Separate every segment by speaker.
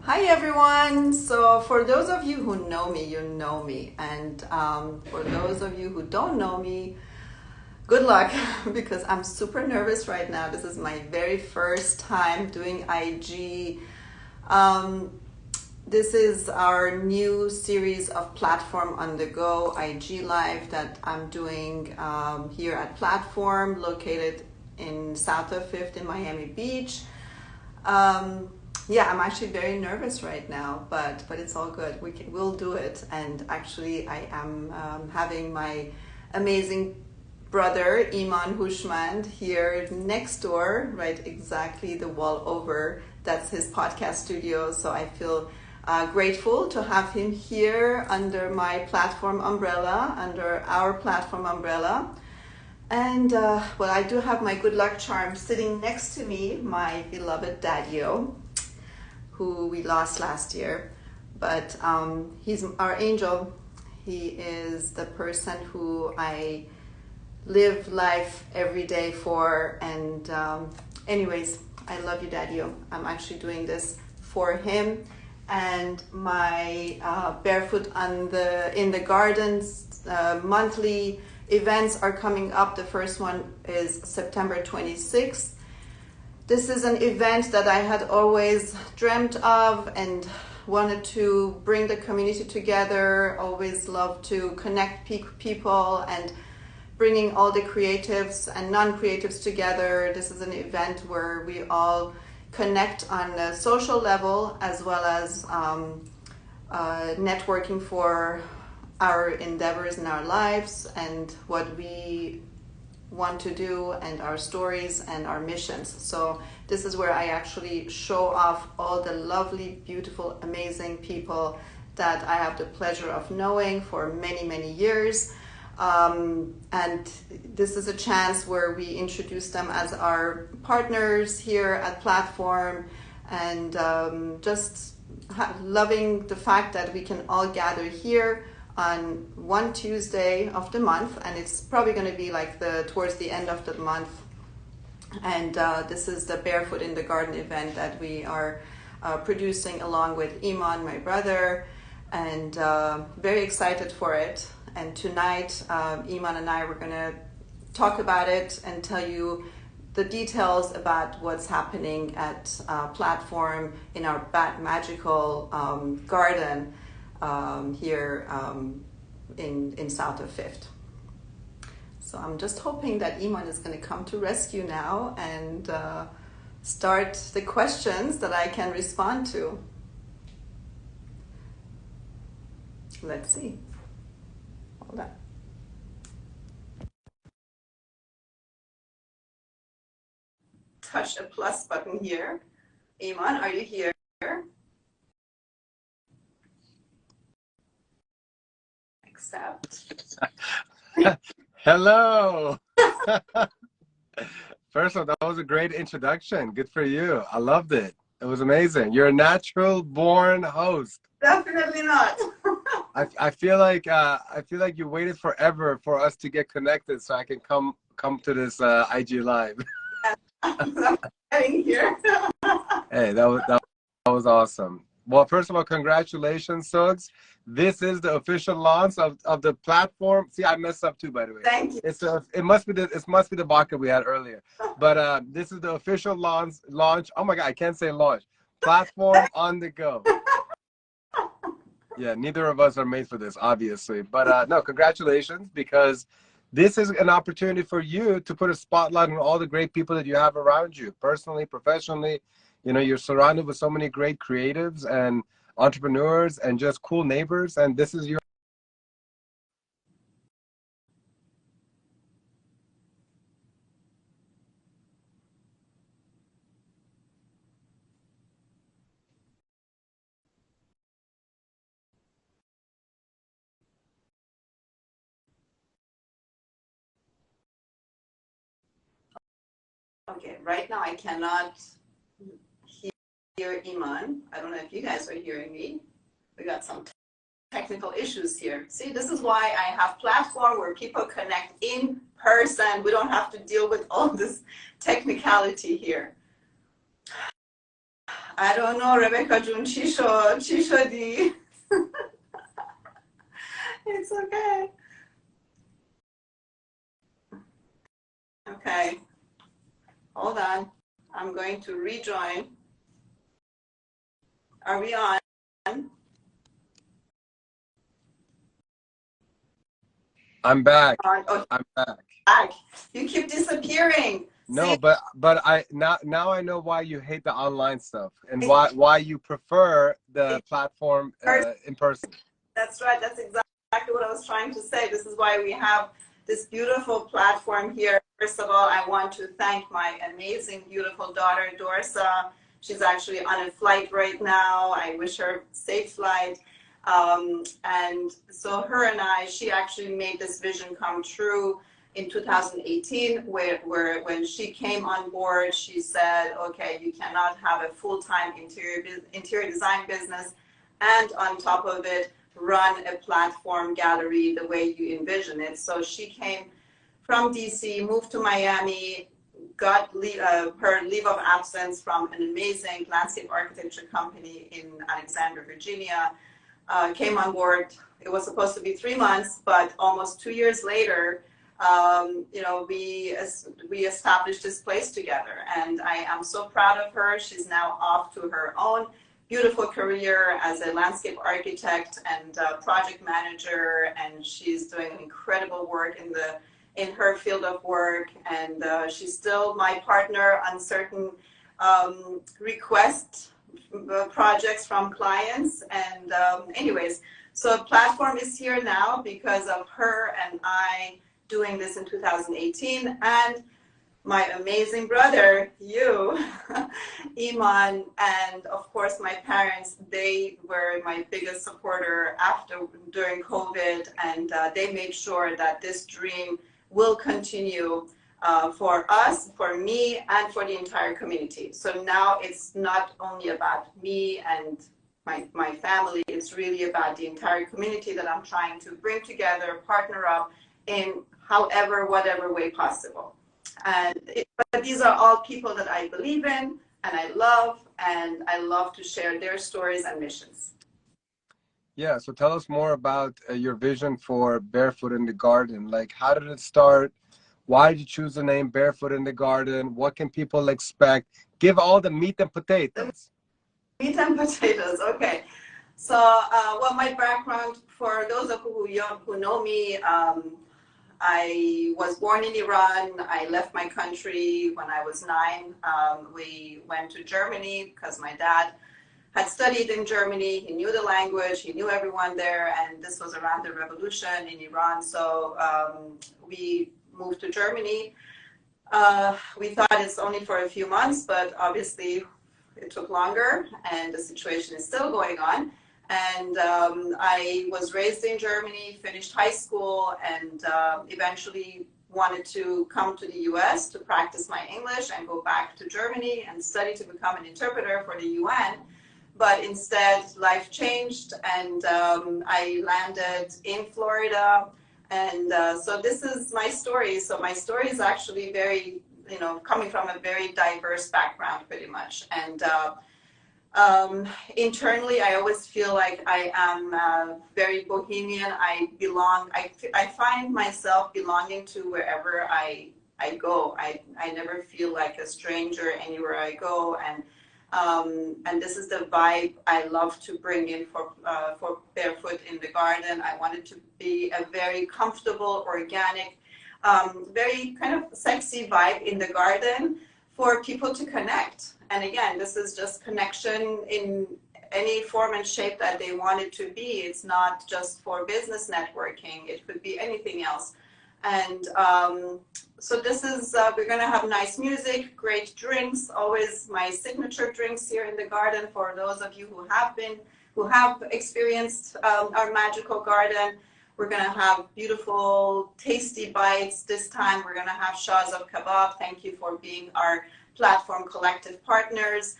Speaker 1: Hi everyone. So for those of you who know me, you know me. And for those of you who don't know me, good luck because I'm super nervous right now. This is my very first time doing IG. This is our new series of Platform on the Go IG Live that I'm doing here at Platform, located in south of 5th in Miami Beach. Yeah, I'm actually very nervous right now, but it's all good. We'll do it. And actually, I am having my amazing brother Iman here next door, right? Exactly the wall over. That's his podcast studio. So I feel grateful to have him here under my platform umbrella, under our platform umbrella. And well, I do have my good luck charm sitting next to me, my beloved Daddio, who we lost last year. But he's our angel. He is the person who I live life every day for. And anyways, I love you, Daddio. I'm actually doing this for him. And my Barefoot in the Gardens monthly events are coming up. The first one is September 26th. This is an event that I had always dreamt of and wanted to bring the community together. Always loved to connect people and bringing all the creatives and non-creatives together. This is an event where we all connect on a social level as well as networking for our endeavors in our lives and what we want to do and our stories and our missions. So this is where I actually show off all the lovely, beautiful, amazing people that I have the pleasure of knowing for many, many years. And this is a chance where we introduce them as our partners here at Platform and just loving the fact that we can all gather here on one Tuesday of the month, and it's probably going to be like towards the end of the month. And this is the Barefoot in the Garden event that we are producing along with Iman, my brother, and very excited for it. And tonight, Iman and I were going to talk about it and tell you the details about what's happening at Platform in our magical garden here in south of 5th. So I'm just hoping that Iman is going to come to rescue now and start the questions that I can respond to. Let's see. Hold on. Touch a plus button here. Iman, are you here? Accept.
Speaker 2: Hello. First of all, that was a great introduction. Good for you. I loved it. It was amazing. You're a natural born host.
Speaker 1: Definitely not.
Speaker 2: I feel like you waited forever for us to get connected so I can come to this IG live.
Speaker 1: I'm getting here.
Speaker 2: Hey, that was awesome. Well, first of all, congratulations, Suggs. This is the official launch of the platform. See, I messed up too, by the way.
Speaker 1: Thank you.
Speaker 2: It must be the vodka we had earlier. But this is the official launch. Oh my God, I can't say launch. Platform on the go. Yeah, neither of us are made for this, obviously. But no, congratulations, because this is an opportunity for you to put a spotlight on all the great people that you have around you, personally, professionally. You know, you're surrounded with so many great creatives and entrepreneurs and just cool neighbors, and this is your
Speaker 1: Okay, right now I cannot hear Iman. I don't know if you guys are hearing me. We got some technical issues here. See, this is why I have platform where people connect in person. We don't have to deal with all this technicality here. I don't know, Rebecca June Chisho di. It's okay. Okay, hold on. I'm going to rejoin. Are we on?
Speaker 2: I'm back.
Speaker 1: Oh,
Speaker 2: I'm back.
Speaker 1: back. You keep disappearing.
Speaker 2: No,
Speaker 1: See?
Speaker 2: but I now I know why you hate the online stuff and why you prefer the platform in person.
Speaker 1: That's right. That's exactly what I was trying to say. This is why we have this beautiful platform here. First of all, I want to thank my amazing, beautiful daughter, Dorsa. She's actually on a flight right now. I wish her safe flight. And so her and she actually made this vision come true in 2018, where when she came on board, she said, okay, you cannot have a full-time interior design business and on top of it, run a platform gallery the way you envision it. So she came from DC, moved to Miami, got her leave of absence from an amazing landscape architecture company in Alexandria, Virginia, came on board. It was supposed to be 3 months, but almost 2 years later, you know, we established this place together, and I am so proud of her. She's now off to her own beautiful career as a landscape architect and project manager, and she's doing incredible work in her field of work, and she's still my partner on certain request projects from clients. And anyways, so platform is here now because of her and I doing this in 2018, and my amazing brother, you, Iman, and of course my parents. They were my biggest supporter during COVID, and they made sure that this dream will continue for us, for me, and for the entire community. So now it's not only about me and my family, it's really about the entire community that I'm trying to bring together, partner up in whatever way possible. But these are all people that I believe in and I love to share their stories and missions.
Speaker 2: Yeah, so tell us more about your vision for Barefoot in the Garden. Like, how did it start? Why did you choose the name Barefoot in the Garden? What can people expect? Give all the meat and potatoes.
Speaker 1: Meat and potatoes, okay. So, well, my background, for those of you who know me, I was born in Iran. I left my country when I was 9. We went to Germany because my dad had studied in Germany. He knew the language. He knew everyone there. And this was around the revolution in Iran. So we moved to Germany. We thought it's only for a few months, but obviously it took longer, and the situation is still going on. And I was raised in Germany, finished high school, and eventually wanted to come to the US to practice my English and go back to Germany and study to become an interpreter for the UN. But instead, life changed, and I landed in Florida. And so this is my story. So my story is actually very, coming from a very diverse background, pretty much. And internally, I always feel like I am very bohemian. I find myself belonging to wherever I go. I never feel like a stranger anywhere I go. And this is the vibe I love to bring in for Barefoot in the Garden. I want it to be a very comfortable, organic, very kind of sexy vibe in the garden for people to connect. And again, this is just connection in any form and shape that they want it to be. It's not just for business networking. It could be anything else. And so this is, we're going to have nice music, great drinks, always my signature drinks here in the garden for those of you who have experienced our magical garden. We're going to have beautiful, tasty bites. This time we're going to have Shahs of Kebab. Thank you for being our Platform Collective partners.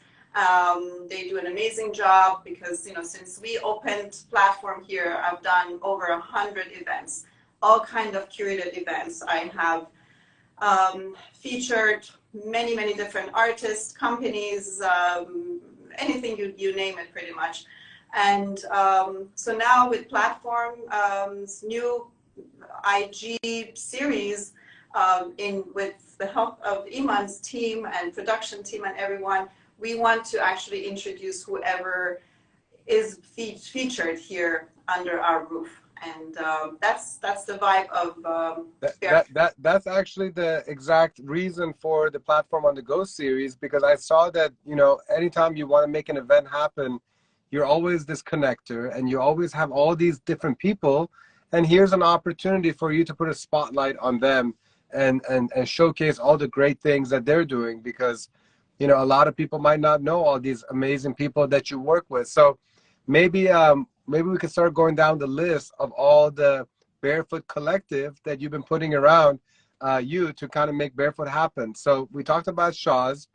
Speaker 1: They do an amazing job because, since we opened Platform here, I've done over 100 events, all kind of curated events. I have featured many different artists, companies, anything you name it pretty much. And so now with platform's new IG series, with the help of Iman's team and production team and everyone, we want to actually introduce whoever is featured here under our roof. And that's the vibe of
Speaker 2: that's actually the exact reason for the Platform on the Go series, because I saw that, you know, anytime you want to make an event happen, you're always this connector and you always have all these different people, and here's an opportunity for you to put a spotlight on them and showcase all the great things that they're doing, because, you know, a lot of people might not know all these amazing people that you work with. So maybe maybe we could start going down the list of all the Barefoot Collective that you've been putting around you to kind of make Barefoot happen. So we talked about Shaw's.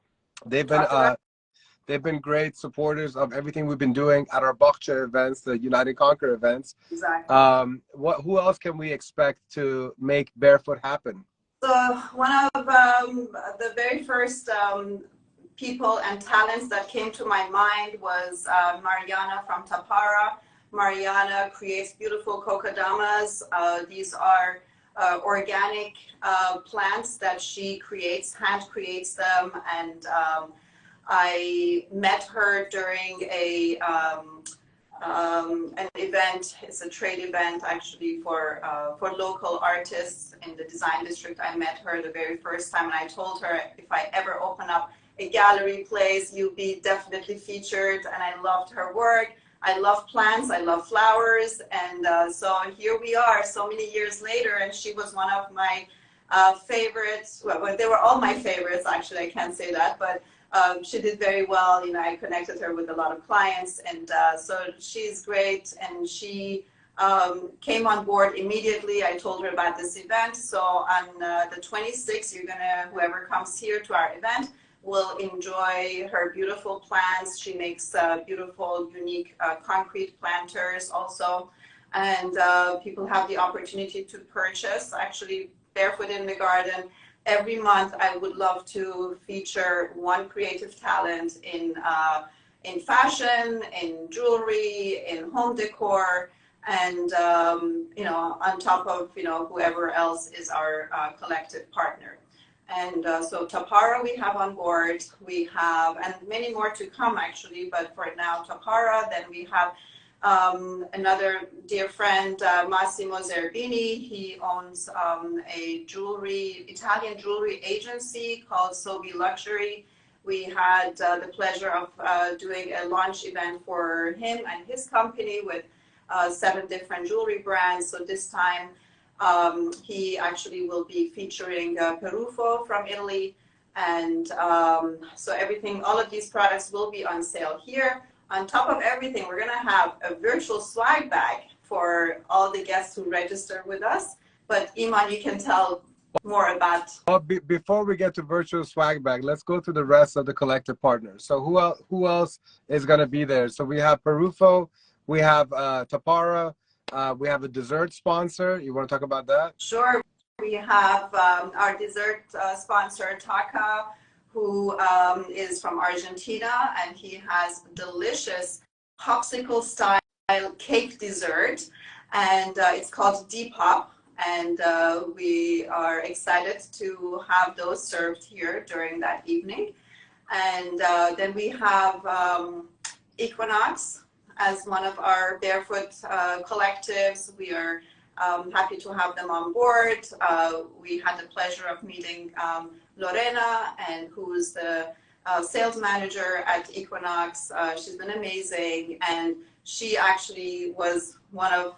Speaker 2: They've been great supporters of everything we've been doing at our Bakcha events, the Unite and Conquer events.
Speaker 1: Exactly.
Speaker 2: Who else can we expect to make Barefoot happen?
Speaker 1: So one of the very first people and talents that came to my mind was Mariana from Tapara. Mariana creates beautiful kokodamas. These are organic plants that she creates, hand creates them, and I met her during an event. It's a trade event actually for local artists in the design district. I met her the very first time, and I told her if I ever open up a gallery place, you'll be definitely featured. And I loved her work. I love plants, I love flowers, and so here we are so many years later, and she was one of my favorites. Well, they were all my favorites, actually, I can't say that, but she did very well. You know, I connected her with a lot of clients, and so she's great, and she came on board immediately. I told her about this event, so on the 26th, whoever comes here to our event will enjoy her beautiful plants. She makes beautiful, unique concrete planters also, and people have the opportunity to purchase. Actually, Barefoot in the Garden, every month I would love to feature one creative talent in fashion, in jewelry, in home decor, and you know, on top of, you know, whoever else is our collective partner. And so Tapara we have on board. We have, and many more to come actually, but for now Tapara. Then we have another dear friend, Massimo Zerbini. He owns a Italian jewelry agency called Sogol Luxury. We had the pleasure of doing a launch event for him and his company with 7 different jewelry brands. So this time he actually will be featuring Perufo from Italy. And so all of these products will be on sale here. On top of everything, we're going to have a virtual swag bag for all the guests who register with us. But Iman, you can tell more about.
Speaker 2: Well, before we get to virtual swag bag, let's go through the rest of the collective partners. So who else is going to be there? So we have Perufo, we have Tapara, we have a dessert sponsor. You want to talk about that?
Speaker 1: Sure. We have our dessert sponsor, Taka, who is from Argentina, and he has delicious popsicle style cake dessert, and it's called Depop, and we are excited to have those served here during that evening. And then we have Equinox as one of our Barefoot collectives. We are happy to have them on board. We had the pleasure of meeting Lorena, and who's the sales manager at Equinox. She's been amazing, and she actually was one of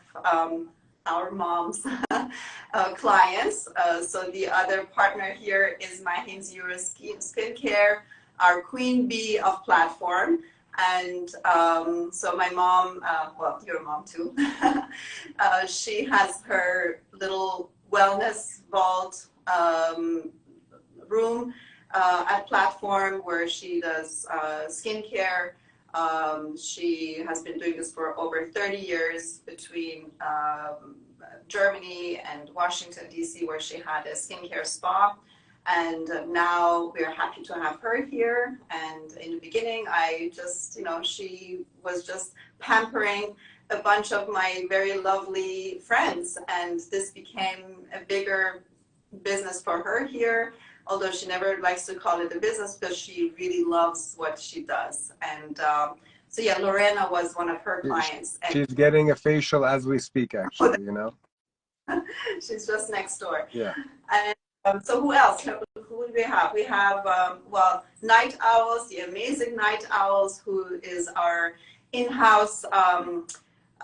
Speaker 1: our mom's clients. So the other partner here is Mahim's Euro Skincare, our queen bee of platform. And so my mom, well, your mom too, she has her little wellness vault room at Platform where she does skincare. She has been doing this for over 30 years between Germany and Washington, D.C., where she had a skincare spa. And now we're happy to have her here. And in the beginning, I just, she was just pampering a bunch of my very lovely friends. And this became a bigger business for her here, although she never likes to call it a business because she really loves what she does. And so, yeah, Lorena was one of her clients. And
Speaker 2: she's getting a facial as we speak, actually, you know?
Speaker 1: she's just next door.
Speaker 2: Yeah.
Speaker 1: And so who else? Who do we have? We have, well, Night Owls, the amazing Night Owls, who is our in-house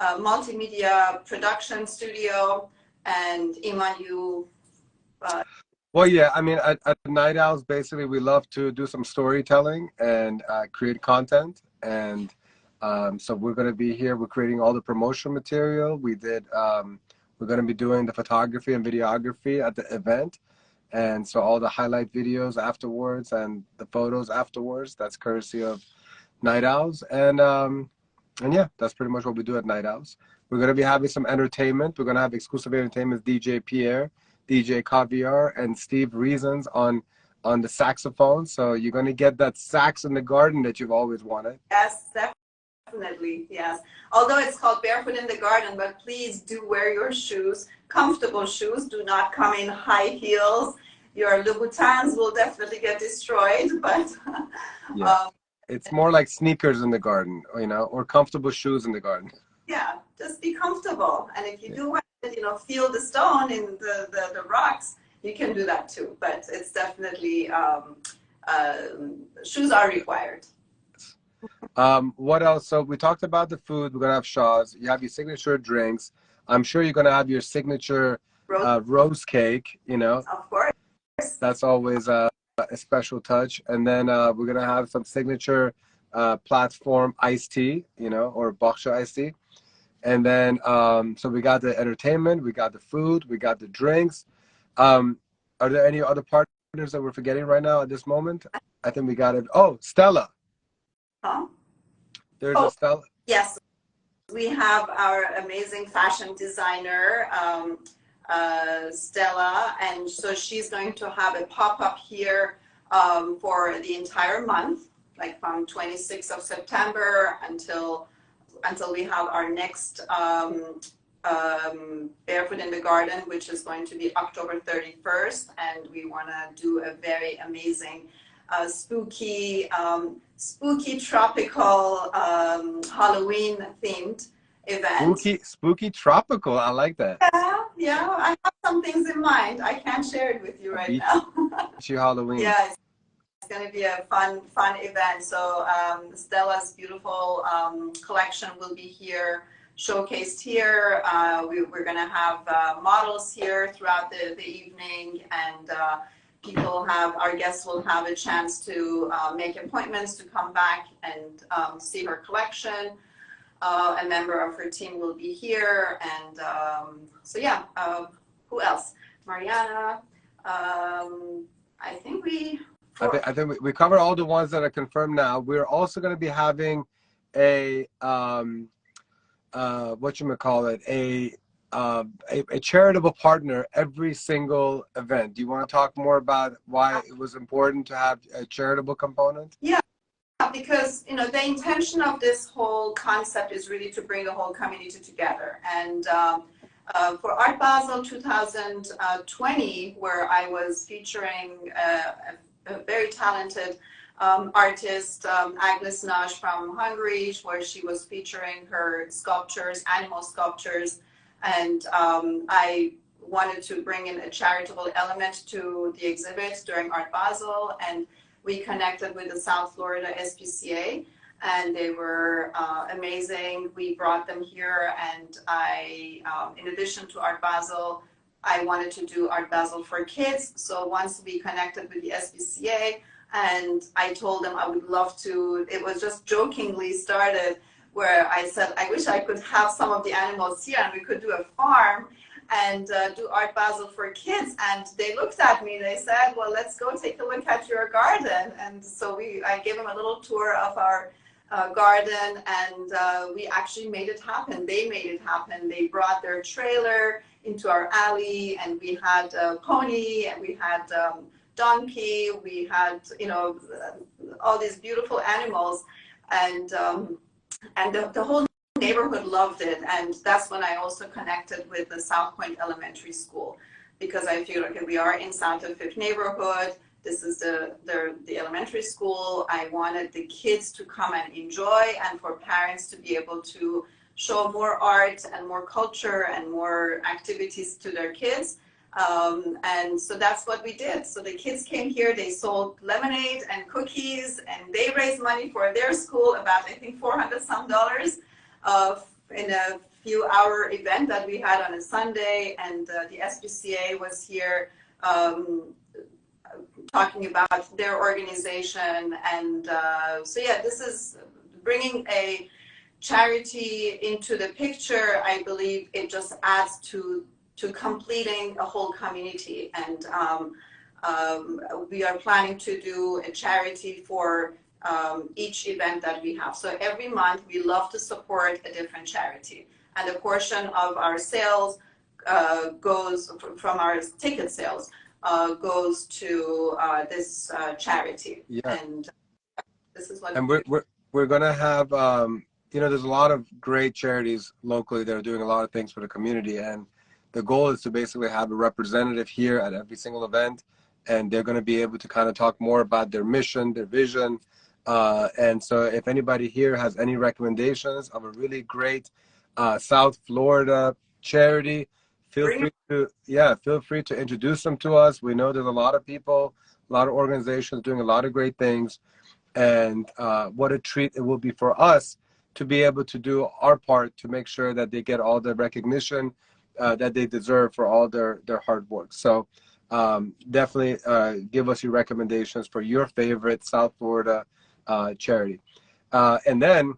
Speaker 1: multimedia production studio. And Iman, you...
Speaker 2: Well, yeah, I mean, at Night Owls, basically, we love to do some storytelling and create content. And so we're going to be here. We're creating all the promotional material. We're going to be doing the photography and videography at the event. And so all the highlight videos afterwards and the photos afterwards, that's courtesy of Night Owls. And yeah, that's pretty much what we do at Night Owls. We're going to be having some entertainment. We're going to have exclusive entertainment, DJ Pierre, DJ Caviar, and Steve Reasons on the saxophone. So you're going to get that sax in the garden that you've always wanted.
Speaker 1: Yes, definitely, yes. Although it's called Barefoot in the Garden, but please do wear your shoes, comfortable shoes. Do not come in high heels. Your Louboutins will definitely get destroyed, but...
Speaker 2: yeah. It's more like sneakers in the garden, or comfortable shoes in the garden.
Speaker 1: Yeah, just be comfortable. And if you do want to, feel the stone in the rocks, you can do that too. But it's definitely, shoes are required.
Speaker 2: What else? So we talked about the food. We're going to have shaws. You have your signature drinks. I'm sure you're going to have your signature rose cake, Of
Speaker 1: course.
Speaker 2: That's always a special touch. And then we're going to have some signature platform iced tea, or boksha iced tea. And then, so we got the entertainment, we got the food, we got the drinks. Are there any other partners that we're forgetting right now at this moment? I think we got it. Oh, Stella.
Speaker 1: Huh?
Speaker 2: There's a Stella.
Speaker 1: Yes. We have our amazing fashion designer, Stella. And so she's going to have a pop-up here for the entire month, like from 26th of September until we have our next Barefoot in the Garden, which is going to be October 31st. And we want to do a very amazing, spooky tropical Halloween themed event.
Speaker 2: Spooky tropical. I like that.
Speaker 1: Yeah. I have some things in mind. I can't share it with you right now.
Speaker 2: Beachy Halloween.
Speaker 1: Yeah. It's going to be a fun event. So Stella's beautiful collection will be here, showcased here. We're going to have models here throughout the evening, and our guests will have a chance to make appointments to come back and see her collection. A member of her team will be here, and so yeah. Who else? Mariana. I think
Speaker 2: we covered all the ones that are confirmed now. We're also going to be having a a charitable partner every single event. Do you want to talk more about why it was important to have a charitable component?
Speaker 1: Yeah, because the intention of this whole concept is really to bring the whole community together. And for Art Basel 2020, where I was featuring a very talented artist, Agnes Nash from Hungary, where she was featuring her sculptures, animal sculptures, and I wanted to bring in a charitable element to the exhibit during Art Basel, and we connected with the South Florida SPCA, and they were amazing. We brought them here, and I, in addition to Art Basel, I wanted to do Art Basel for kids. So once we connected with the SPCA, and I told them I would love to, it was just jokingly started, where I said, I wish I could have some of the animals here and we could do a farm and do Art Basel for kids. And they looked at me, they said, well, let's go take a look at your garden. And so I gave them a little tour of our garden, and we actually made it happen. They made it happen. They brought their trailer into our alley, and we had a pony, and we had donkey, we had, you know, all these beautiful animals, and the whole neighborhood loved it. And that's when I also connected with the South Point Elementary School, because I figured, okay, we are in Santa Fifth neighborhood. This is the elementary school. I wanted the kids to come and enjoy, and for parents to be able to show more art and more culture and more activities to their kids. And so that's what we did. So the kids came here, they sold lemonade and cookies, and they raised money for their school, about, I think, $400 some in a few hour event that we had on a Sunday. And the SPCA was here talking about their organization. And so, yeah, this is bringing a charity into the picture. I believe it just adds to completing a whole community. And we are planning to do a charity for each event that we have. So every month we love to support a different charity. And a portion of our sales goes from our ticket sales goes to this charity.
Speaker 2: Yeah.
Speaker 1: And this is what.
Speaker 2: And we're gonna have you know, there's a lot of great charities locally that are doing a lot of things for the community, and the goal is to basically have a representative here at every single event, and they're going to be able to kind of talk more about their mission, their vision. And so if anybody here has any recommendations of a really great South Florida charity, feel free to introduce them to us. We know there's a lot of people, a lot of organizations doing a lot of great things, and what a treat it will be for us to be able to do our part to make sure that they get all the recognition that they deserve for all their hard work. So definitely give us your recommendations for your favorite South Florida charity. And then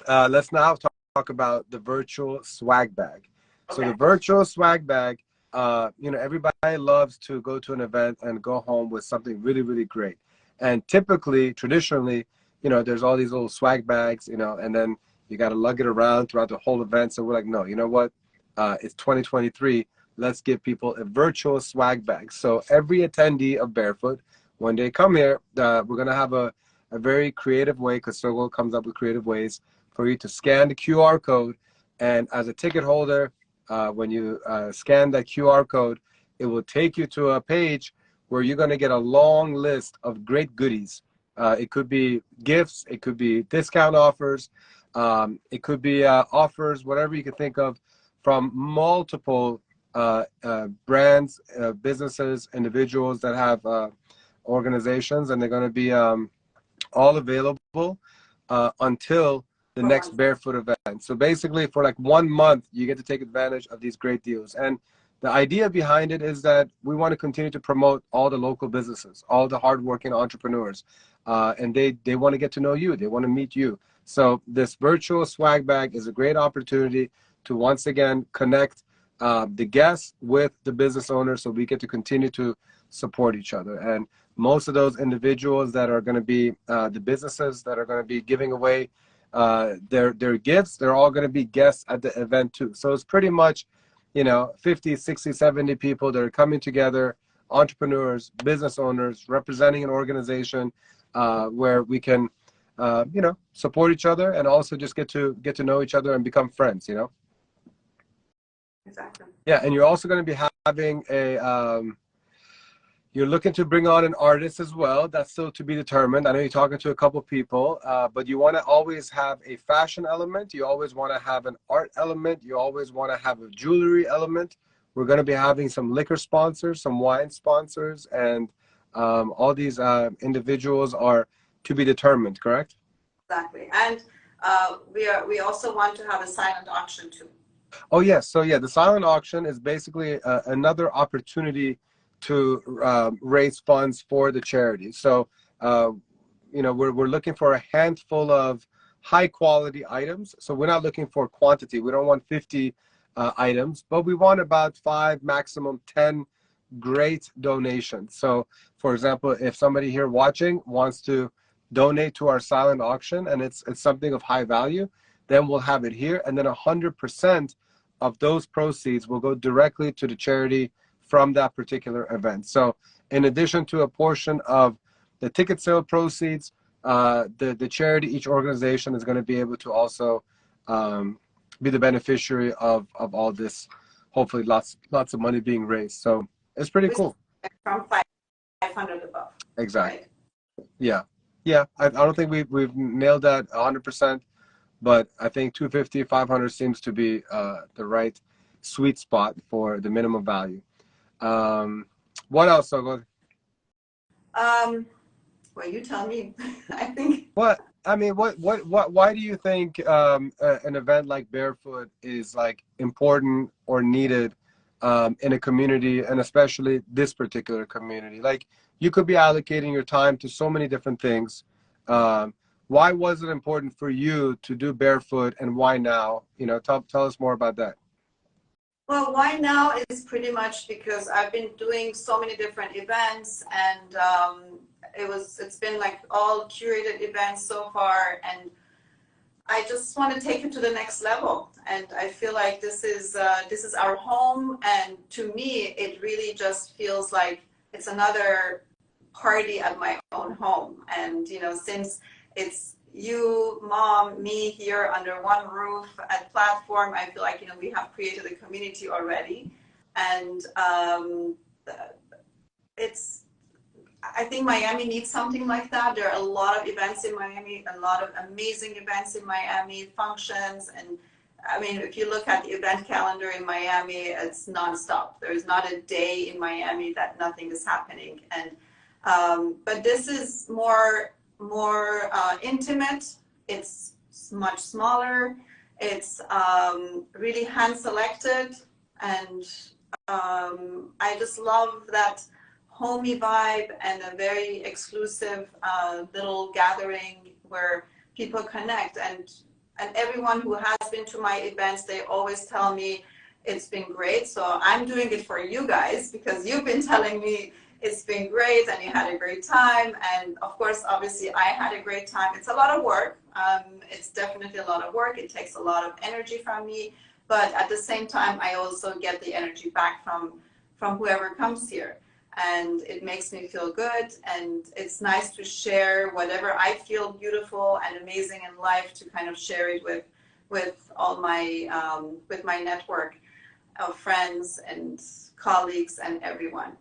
Speaker 2: let's now talk about the virtual swag bag. Okay. So the virtual swag bag, you know, everybody loves to go to an event and go home with something really, really great. And typically, traditionally, you know, there's all these little swag bags, you know, and then you got to lug it around throughout the whole event. So we're like, no, you know what? It's 2023. Let's give people a virtual swag bag. So every attendee of Barefoot, when they come here, we're going to have a very creative way, because Sogol comes up with creative ways for you to scan the QR code. And as a ticket holder, when you scan that QR code, it will take you to a page where you're going to get a long list of great goodies. It could be gifts, it could be discount offers, it could be offers, whatever you can think of, from multiple brands, businesses, individuals that have organizations, and they're going to be all available until the next Barefoot event. So basically, for like 1 month, you get to take advantage of these great deals. And the idea behind it is that we want to continue to promote all the local businesses, all the hardworking entrepreneurs, and they want to get to know you. They want to meet you. So this virtual swag bag is a great opportunity to once again connect the guests with the business owners, so we get to continue to support each other. And most of those individuals that are going to be the businesses that are going to be giving away their gifts, they're all going to be guests at the event too. So it's pretty much, you know, 50, 60, 70 people that are coming together, entrepreneurs, business owners, representing an organization where we can, you know, support each other, and also just get to know each other and become friends, you know.
Speaker 1: Exactly.
Speaker 2: Yeah, and you're also going to be having a, you're looking to bring on an artist as well. That's still to be determined. I know you're talking to a couple people, but you want to always have a fashion element. You always want to have an art element. You always want to have a jewelry element. We're going to be having some liquor sponsors, some wine sponsors, and all these individuals are to be determined, correct?
Speaker 1: Exactly. And we also want to have a silent auction too.
Speaker 2: Oh, yes. So, yeah, the silent auction is basically another opportunity to raise funds for the charity. So, you know, we're looking for a handful of high quality items. So we're not looking for quantity. We don't want 50 items, but we want about 5, maximum 10 great donations. So, for example, if somebody here watching wants to donate to our silent auction and it's something of high value, then we'll have it here. And then 100% of those proceeds will go directly to the charity from that particular event. So in addition to a portion of the ticket sale proceeds, the charity, each organization is going to be able to also be the beneficiary of all this. Hopefully, lots of money being raised. So it's pretty cool.
Speaker 1: From 500 above.
Speaker 2: Exactly.
Speaker 1: Right?
Speaker 2: Yeah. Yeah. I don't think we've nailed that 100%, but I think 250, 500 seems to be the right sweet spot for the minimum value. What else, Sogol?
Speaker 1: Well, you tell me. I think.
Speaker 2: What I mean, why do you think an event like Barefoot is like important or needed in a community, and especially this particular community? Like, you could be allocating your time to so many different things. Why was it important for you to do Barefoot, and why now? You know, tell us more about that.
Speaker 1: Well, why now is pretty much because I've been doing so many different events, and it's been like all curated events so far, and I just want to take it to the next level. And I feel like this is our home, and to me, it really just feels like it's another party at my own home. And you know, since it's you, mom, me here under one roof at platform, I feel like, you know, we have created a community already, and I think Miami needs something like that. There are a lot of events in Miami, a lot of amazing events in Miami, functions, and I mean, if you look at the event calendar in Miami, it's nonstop. There's not a day in Miami that nothing is happening. And but this is more intimate. It's much smaller. It's really hand selected, and I just love that homey vibe and a very exclusive little gathering where people connect. And everyone who has been to my events, they always tell me it's been great. So I'm doing it for you guys because you've been telling me it's been great and you had a great time. And of course, obviously, I had a great time. It's a lot of work. It's definitely a lot of work. It takes a lot of energy from me. But at the same time, I also get the energy back from whoever comes here. And it makes me feel good. And it's nice to share whatever I feel beautiful and amazing in life, to kind of share it with all my with my network of friends and colleagues and everyone.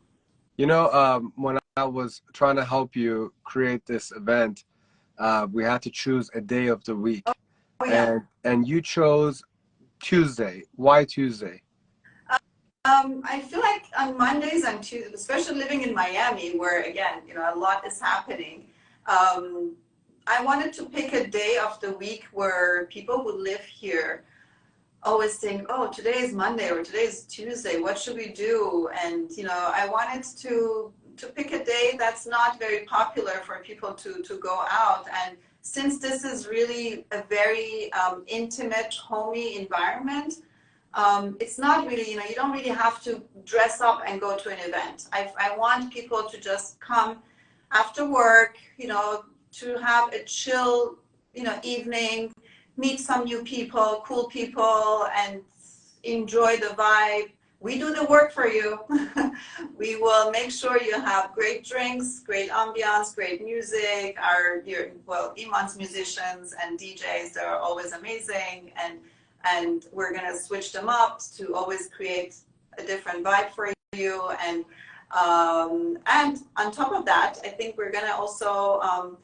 Speaker 2: You know, when I was trying to help you create this event, we had to choose a day of the week.
Speaker 1: Oh, yeah.
Speaker 2: And you chose Tuesday. Why Tuesday?
Speaker 1: I feel like on Mondays and Tuesdays, especially living in Miami, where again, you know, a lot is happening. I wanted to pick a day of the week where people who live here always think, oh, today is Monday or today is Tuesday, what should we do? And you know, I wanted to pick a day that's not very popular for people to go out. And since this is really a very intimate, homey environment, it's not really, you know, you don't really have to dress up and go to an event. I want people to just come after work, you know, to have a chill, you know, evening, meet some new people, cool people, and enjoy the vibe. We do the work for you. We will make sure you have great drinks, great ambiance, great music. Iman's musicians and DJs, they're always amazing. And we're gonna switch them up to always create a different vibe for you. And on top of that, I think we're gonna also,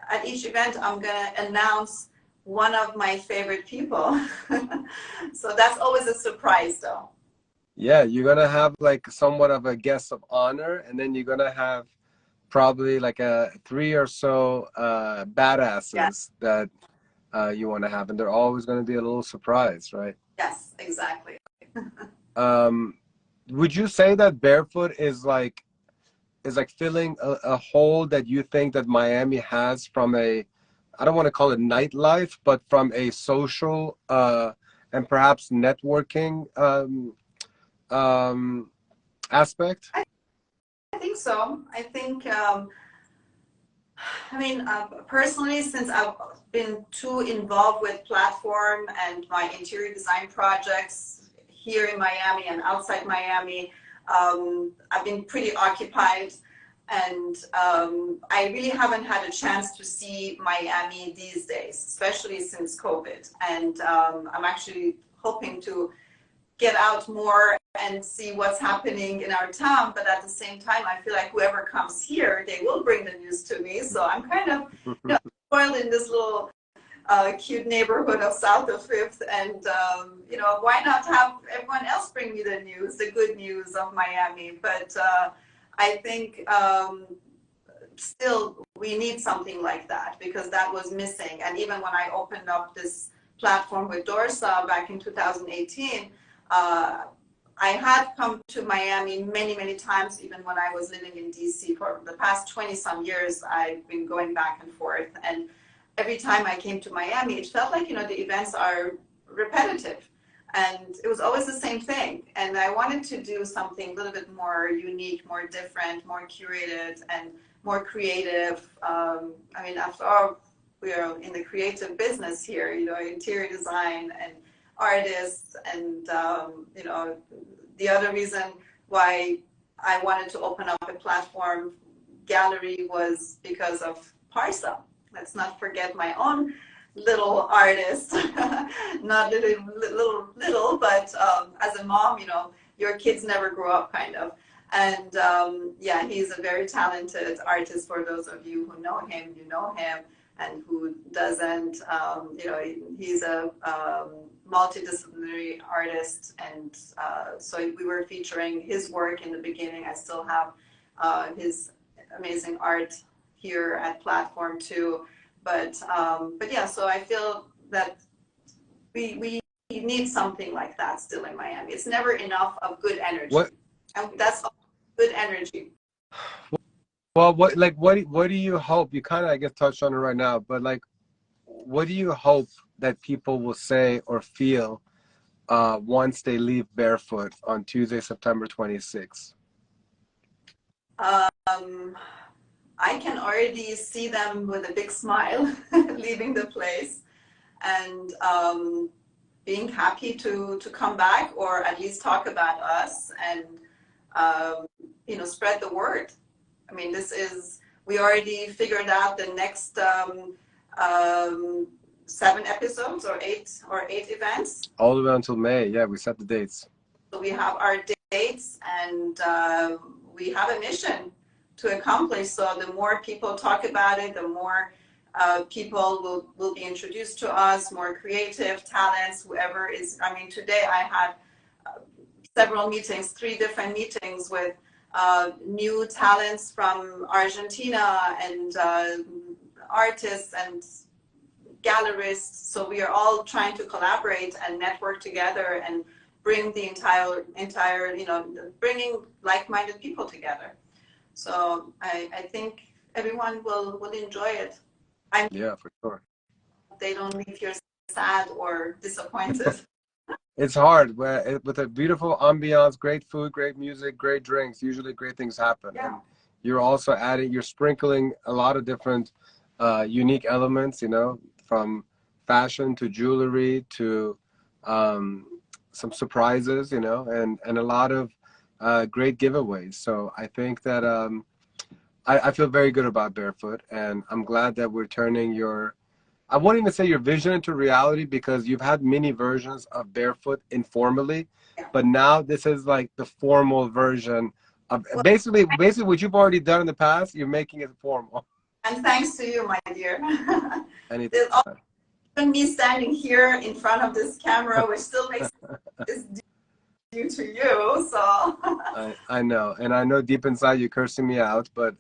Speaker 1: at each event, I'm gonna announce one of my favorite people. So that's always a surprise though.
Speaker 2: Yeah, you're gonna have like somewhat of a guest of honor, and then you're gonna have probably like a 3 or so badasses that you want to have, and they're always going to be a little surprise, right?
Speaker 1: Yes, exactly.
Speaker 2: Would you say that Barefoot is like filling a hole that you think that Miami has from a, I don't want to call it nightlife, but from a social and perhaps networking aspect?
Speaker 1: I think so. I think, I mean, personally, since I've been too involved with platform and my interior design projects here in Miami and outside Miami, I've been pretty occupied, and I really haven't had a chance to see Miami these days, especially since COVID. And I'm actually hoping to get out more and see what's happening in our town. But at the same time, I feel like whoever comes here, they will bring the news to me. So I'm kind of, spoiled in this little cute neighborhood of south of Fifth, and why not have everyone else bring me the news, the good news of Miami? But I think still we need something like that, because that was missing. And even when I opened up this platform with Dorsa back in 2018, I had come to Miami many times. Even when I was living in DC for the past 20 some years, I've been going back and forth, and every time I came to Miami, it felt like, the events are repetitive, and it was always the same thing. And I wanted to do something a little bit more unique, more different, more curated, and more creative. I mean, after all, we are in the creative business here, interior design and artists. And, the other reason why I wanted to open up a platform gallery was because of Parsa. Let's not forget my own little artist, not little, but as a mom, your kids never grow up, kind of. And yeah, he's a very talented artist. For those of you who know him, you know him, and who doesn't, he's a multidisciplinary artist. And so we were featuring his work in the beginning. I still have his amazing art here at platform too. But yeah, so I feel that we need something like that still in Miami. It's never enough of good energy. And that's all, good energy.
Speaker 2: Well, what do you hope? You kind of, I guess, touched on it right now, but what do you hope that people will say or feel once they leave Barefoot on Tuesday, September 26th?
Speaker 1: I can already see them with a big smile leaving the place, and being happy to come back, or at least talk about us, and spread the word. I mean, we already figured out the next 7 episodes or eight events.
Speaker 2: All the way until May. Yeah, we set the dates.
Speaker 1: So we have our dates, and we have a mission to accomplish. So the more people talk about it, the more people will be introduced to us, more creative talents, whoever is. I mean, today I had several meetings, 3 different meetings with new talents from Argentina, and artists and gallerists. So we are all trying to collaborate and network together and bring the entire bringing like-minded people together. So I think everyone will enjoy it.
Speaker 2: Yeah, for sure.
Speaker 1: They don't leave here sad or disappointed.
Speaker 2: It's hard with a beautiful ambiance, great food, great music, great drinks. Usually great things happen.
Speaker 1: Yeah.
Speaker 2: And you're also you're sprinkling a lot of different unique elements, from fashion to jewelry to some surprises, and a lot of great giveaways. So I think that I feel very good about Barefoot, and I'm glad that we're turning I won't even say your vision into reality, because you've had many versions of Barefoot informally, but now this is like the formal version of basically what you've already done in the past. You're making it formal.
Speaker 1: And thanks to you, my dear.
Speaker 2: Anything.
Speaker 1: Even me standing here in front of this camera, which still makes this due to you. So
Speaker 2: I know, and I know deep inside you're cursing me out, but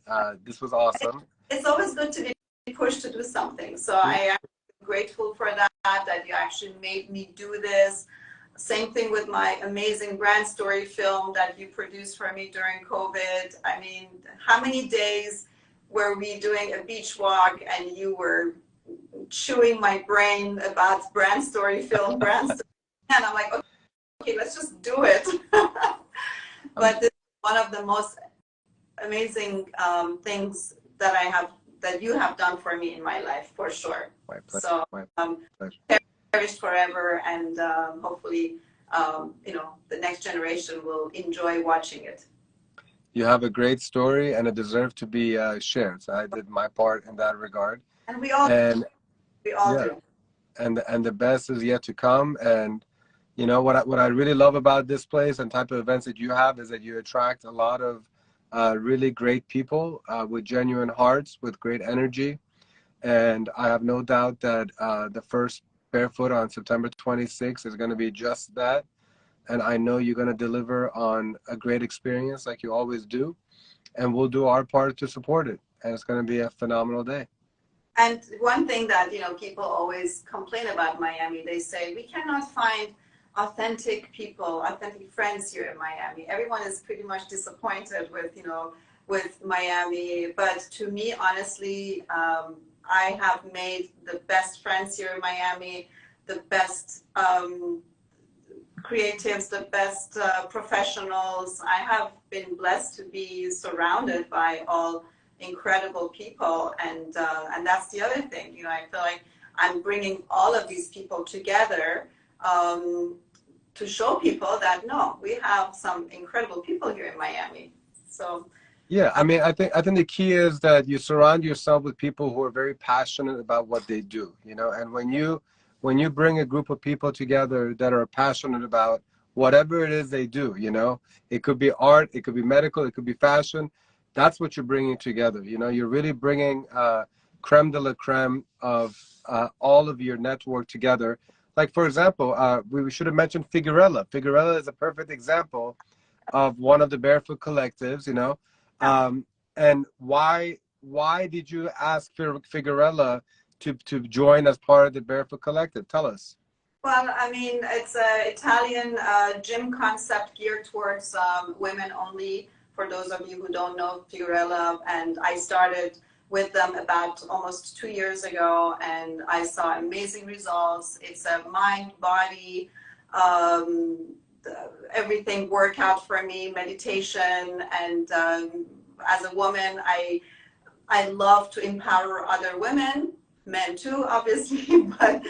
Speaker 2: this was awesome.
Speaker 1: It's always good to be pushed to do something. So I am grateful for that you actually made me do this. Same thing with my amazing brand story film that you produced for me during COVID. I mean, how many days were we doing a beach walk and you were chewing my brain about brand story film, and I'm like, okay, let's just do it. But this is one of the most amazing things that you have done for me in my life, for sure.
Speaker 2: My pleasure.
Speaker 1: So cherished forever, and hopefully the next generation will enjoy watching it.
Speaker 2: You have a great story, and it deserves to be shared. So I did my part in that regard.
Speaker 1: And we all
Speaker 2: yeah,
Speaker 1: do.
Speaker 2: and the best is yet to come. And you know what I really love about this place and type of events that you have is that you attract a lot of really great people with genuine hearts, with great energy. And I have no doubt that the first Barefoot on September 26th is going to be just that. And I know you're going to deliver on a great experience like you always do. And we'll do our part to support it. And it's going to be a phenomenal day.
Speaker 1: And one thing that, people always complain about Miami, they say, we cannot find authentic people, authentic friends here in Miami. Everyone is pretty much disappointed with Miami. But to me, honestly, I have made the best friends here in Miami, the best creatives, the best professionals. I have been blessed to be surrounded by all incredible people, and that's the other thing. I feel like I'm bringing all of these people together to show people that no, we have some incredible people here in Miami. So
Speaker 2: yeah, I mean, I think the key is that you surround yourself with people who are very passionate about what they do, and when you bring a group of people together that are passionate about whatever it is they do, it could be art, it could be medical, it could be fashion. That's what you're bringing together. You're really bringing creme de la creme of all of your network together. Like, for example, we should have mentioned Figuerella. Figuerella is a perfect example of one of the Barefoot collectives, and why did you ask Figuerella to join as part of the Barefoot Collective? Tell us.
Speaker 1: Well, I mean, it's an Italian gym concept geared towards women only. For those of you who don't know Figuerella, and I started with them about almost 2 years ago, and I saw amazing results. It's a mind, body, everything workout for me, meditation, and as a woman, I love to empower other women, men too, obviously, but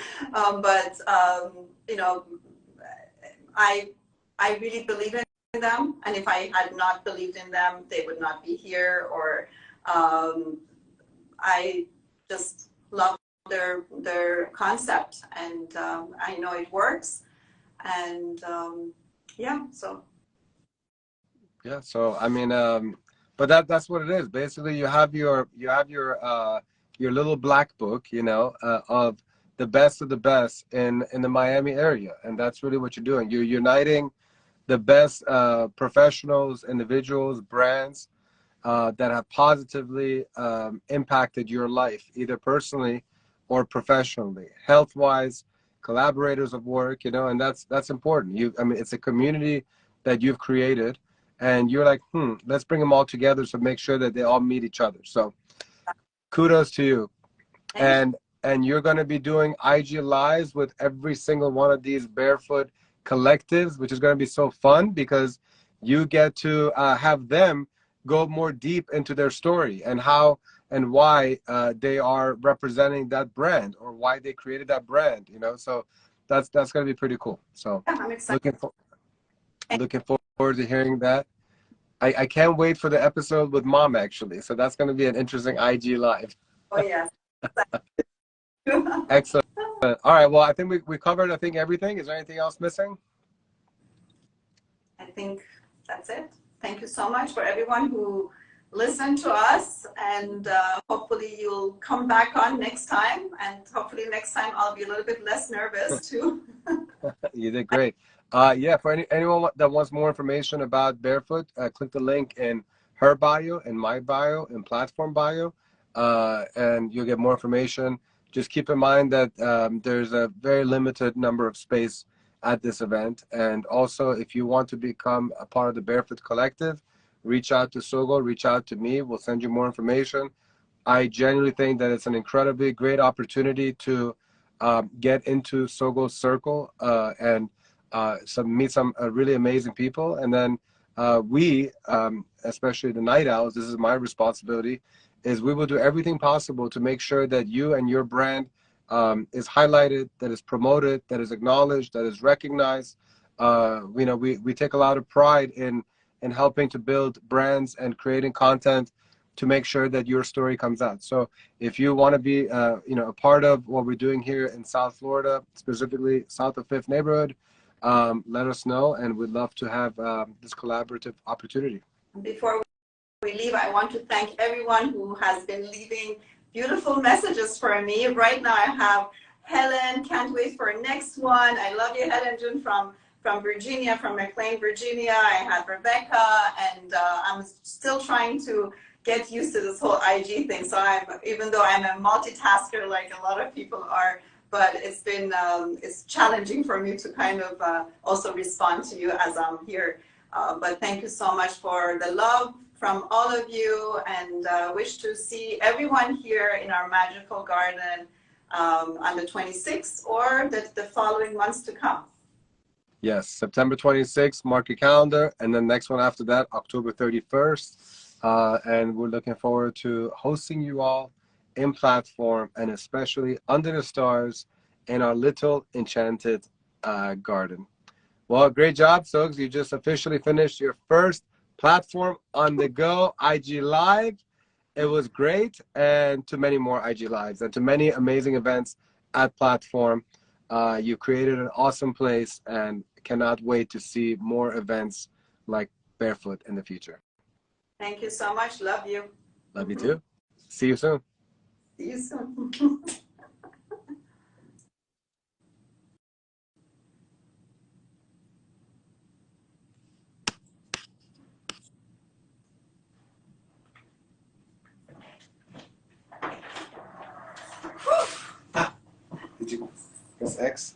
Speaker 1: I really believe in them, and if I had not believed in them, they would not be here. Or I just love their concept, and I know it works, and
Speaker 2: So I mean, but that's what it is. Basically, you have your little black book, of the best of the best in the Miami area, and that's really what you're doing. You're uniting the best professionals, individuals, brands that have positively impacted your life, either personally or professionally, health-wise, collaborators of work, and that's important. I mean, it's a community that you've created, and you're like, let's bring them all together to make sure that they all meet each other. So kudos to you. And you're going to be doing IG Lives with every single one of these Barefoot collectives, which is going to be so fun because you get to have them go more deep into their story and how and why they are representing that brand or why they created that brand, so that's going to be pretty cool. So
Speaker 1: I'm excited.
Speaker 2: Looking forward to hearing that. I can't wait for the episode with Mom, actually, so that's going to be an interesting IG Live.
Speaker 1: Oh yes.
Speaker 2: Excellent. All right, well, I think we covered everything. Is there anything else missing?
Speaker 1: I think that's it. Thank you so much for everyone who listened to us, and hopefully you'll come back on next time, and hopefully next time I'll be a little bit less nervous too.
Speaker 2: You did great. Yeah, for anyone that wants more information about Barefoot, click the link in her bio, in my bio, in platform bio, and you'll get more information. Just keep in mind that there's a very limited number of space at this event. And also, if you want to become a part of the Barefoot Collective, reach out to Sogol, reach out to me. We'll send you more information. I genuinely think that it's an incredibly great opportunity to get into Sogol's circle and meet some really amazing people. And then we, especially the Night Owls, this is my responsibility, is we will do everything possible to make sure that you and your brand is highlighted, that is promoted, that is acknowledged, that is recognized, we take a lot of pride in helping to build brands and creating content to make sure that your story comes out. So if you want to be a part of what we're doing here in South Florida, specifically south of Fifth Neighborhood, let us know, and we'd love to have this collaborative opportunity.
Speaker 1: Before we leave, I want to thank everyone who has been leaving beautiful messages for me. Right now I have Helen, can't wait for next one. I love you, Helen June from Virginia, from McLean, Virginia. I had Rebecca, and I'm still trying to get used to this whole IG thing. So even though I'm a multitasker like a lot of people are, but it's been it's challenging for me to kind of also respond to you as I'm here. But thank you so much for the love from all of you, and wish to see everyone here in our magical garden on the 26th or the following months to come.
Speaker 2: Yes, September 26th, mark your calendar, and then next one after that, October 31st. And we're looking forward to hosting you all in platform, and especially under the stars in our little enchanted garden. Well, great job, Sogs. You just officially finished your first platform on the go IG Live. It was great, and to many more IG Lives and to many amazing events at platform. You created an awesome place, and cannot wait to see more events like Barefoot in the future.
Speaker 1: Thank you so much. Love you.
Speaker 2: Love you too. See you soon.
Speaker 1: See you soon.
Speaker 2: Did you press X?